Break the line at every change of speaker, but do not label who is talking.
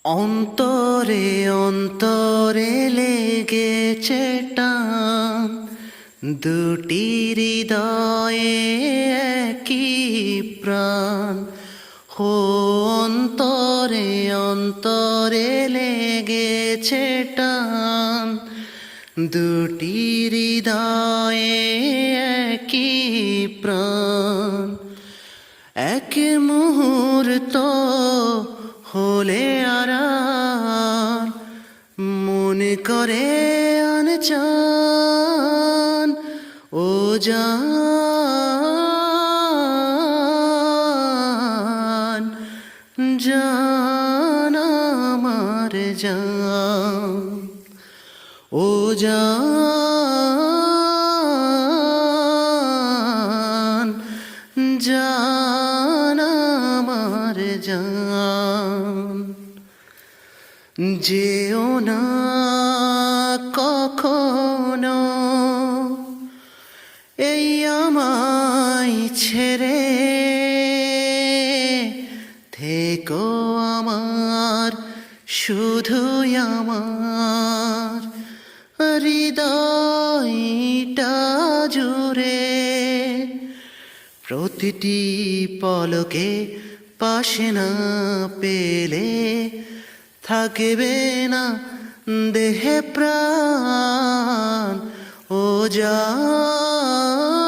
অন্তরে অন্তরে লেগেছে টান, দুটি হৃদয়ে একই প্রাণ। হো অন্তরে অন্তরে লেগেছে টান, দুটি হৃদয়ে একই প্রাণ। এক মুহূর্ত হলে আরার, মনে করে আনচান ও জান, জান আমার জান, ও জান, জান আমার জান। যেও না কখনো এই আমায় ছেড়ে, থেকো আমার শুধুই আমার হৃদয়টা জুড়ে। প্রতিটি পলকে পাশে না পেলে থাকবে না দেহে প্রাণ, ও জান।